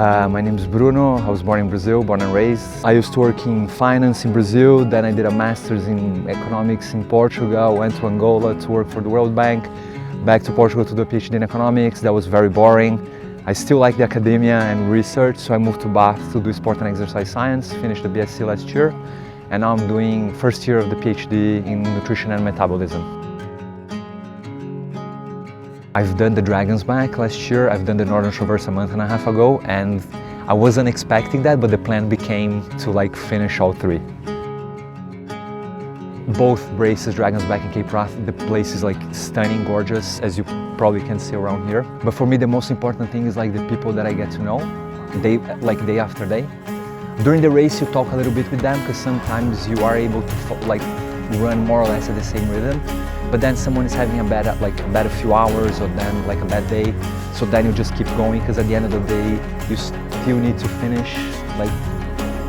My name is Bruno. I was born in Brazil, born and raised. I used to work in finance in Brazil, then I did a master's in economics in Portugal, went to Angola to work for the World Bank, back to Portugal to do a PhD in economics. That was very boring. I still like the academia and research, so I moved to Bath to do sport and exercise science, finished the BSc last year, and now I'm doing first year of the PhD in nutrition and metabolism. I've done the Dragon's Back last year, I've done the Northern Traverse a month and a half ago, and I wasn't expecting that, but the plan became to finish all three. Both races, Dragon's Back and Cape Wrath, the place is stunning, gorgeous, as you probably can see around here. But for me, the most important thing is the people that I get to know, day after day. During the race, you talk a little bit with them, because sometimes you are able to run more or less at the same rhythm. But then someone is having a bad few hours, or then a bad day, so then you just keep going, because at the end of the day you still need to finish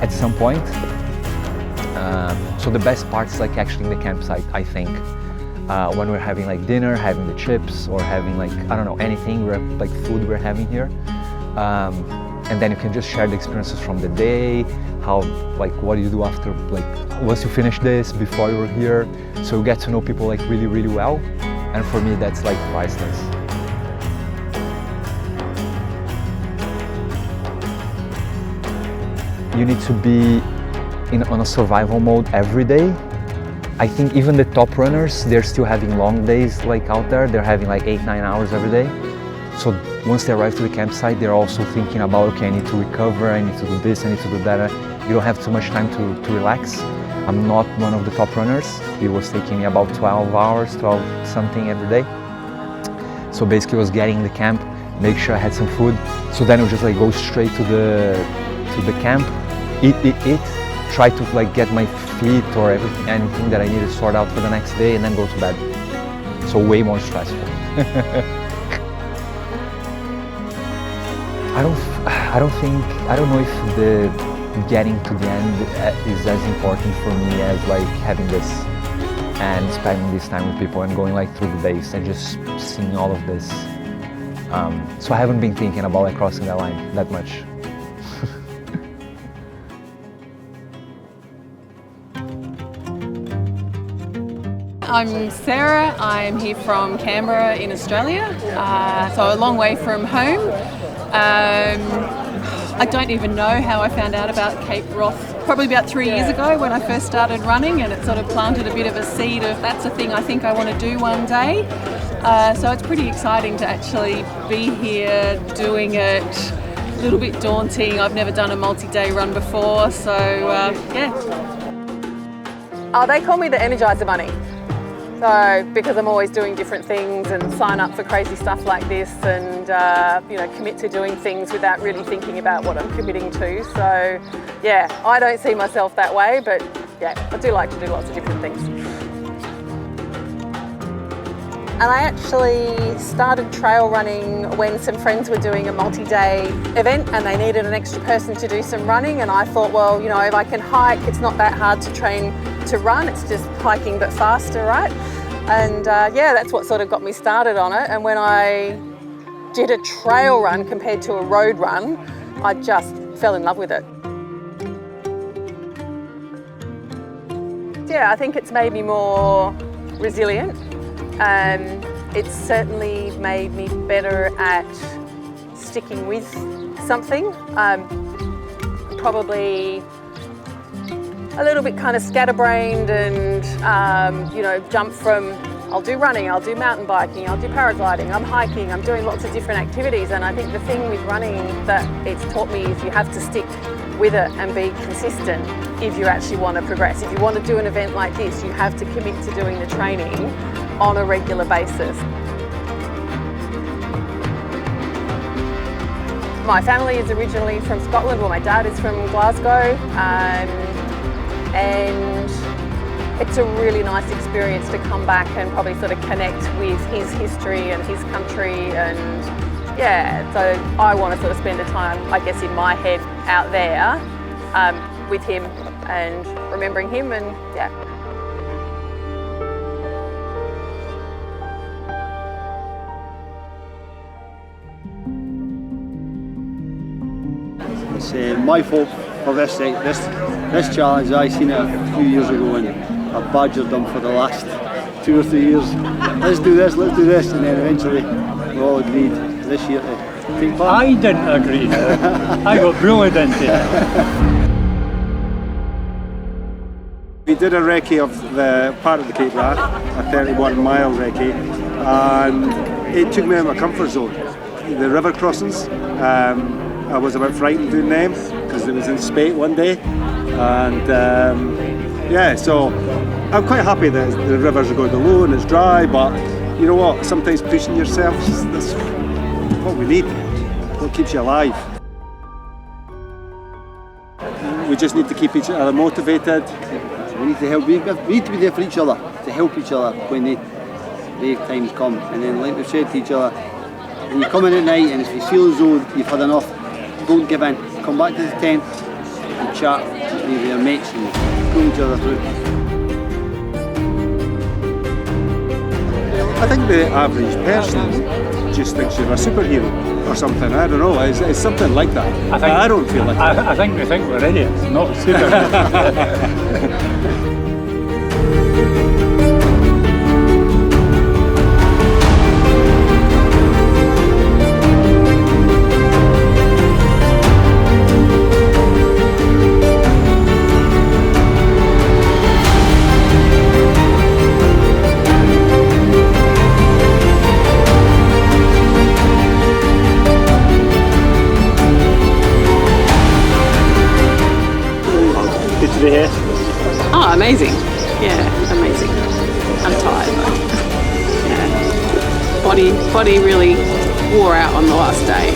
at some point. So the best part is actually in the campsite, I think. When we're having dinner, having the chips, or having I don't know, anything, food we're having here. And then you can just share the experiences from the day, how what do you do after once you finish this, before you were here. So you get to know people really, really well, and for me that's priceless. You need to be on a survival mode every day. I think even the top runners, they're still having long days out there. They're having 8-9 hours every day. So once they arrive to the campsite, they're also thinking about, okay, I need to recover, I need to do this, I need to do that. You don't have too much time to relax. I'm not one of the top runners. It was taking me about 12 hours, 12 something every day. So basically I was getting in the camp, make sure I had some food. So then I would just go straight to the camp, eat, try to get my feet or anything that I need to sort out for the next day, and then go to bed. So way more stressful. I don't know if the getting to the end is as important for me as having this and spending this time with people and going through the days and just seeing all of this. So I haven't been thinking about crossing that line that much. I'm Sarah, I'm here from Canberra in Australia, so a long way from home. I don't even know how I found out about Cape Wrath, probably about 3 years ago when I first started running, and it sort of planted a bit of a seed of that's a thing I think I want to do one day. So it's pretty exciting to actually be here doing it. A little bit daunting, I've never done a multi-day run before, so yeah. They call me the Energizer Bunny. So, because I'm always doing different things and sign up for crazy stuff like this and commit to doing things without really thinking about what I'm committing to. So yeah, I don't see myself that way, but yeah, I do like to do lots of different things. And I actually started trail running when some friends were doing a multi-day event and they needed an extra person to do some running, and I thought, well, if I can hike, it's not that hard to train to run, it's just hiking but faster, right? And yeah, that's what sort of got me started on it. And when I did a trail run compared to a road run, I just fell in love with it. Yeah, I think it's made me more resilient. It's certainly made me better at sticking with something. Probably a little bit kind of scatterbrained and, jump from, I'll do running, I'll do mountain biking, I'll do paragliding, I'm hiking, I'm doing lots of different activities. And I think the thing with running that it's taught me is you have to stick with it and be consistent if you actually want to progress. If you want to do an event like this, you have to commit to doing the training on a regular basis. My family is originally from Scotland. Well, my dad is from Glasgow, and it's a really nice experience to come back and probably sort of connect with his history and his country, and yeah, so I want to sort of spend a time, I guess, in my head out there with him and remembering him, and yeah. my fault for this challenge. I seen it a few years ago and I've badgered them for the last 2 or 3 years. Let's do this, and then eventually we all agreed this year to take part. I didn't agree. I got Bruno into it. We did a recce of the part of the Cape Wrath, a 31-mile recce, and it took me out of my comfort zone. The river crossings, I was a bit frightened doing them because it was in spate one day, and yeah, so I'm quite happy that the rivers are going low and it's dry, but you know what, sometimes pushing yourself, that's what we need, what keeps you alive. We just need to keep each other motivated. We need to help. We need to be there for each other, to help each other when the times come. And then, like we've said to each other, when you come in at night and if you feel as though you've had enough, don't give in. Come back to the tent and chat with your mates and pull each other through. I think the average person just thinks you're a superhero or something. I don't know. It's something like that. I don't feel like that. I think we think we're idiots, not super. Oh, amazing. Yeah, amazing. I'm tired though. Yeah. Body really wore out on the last day.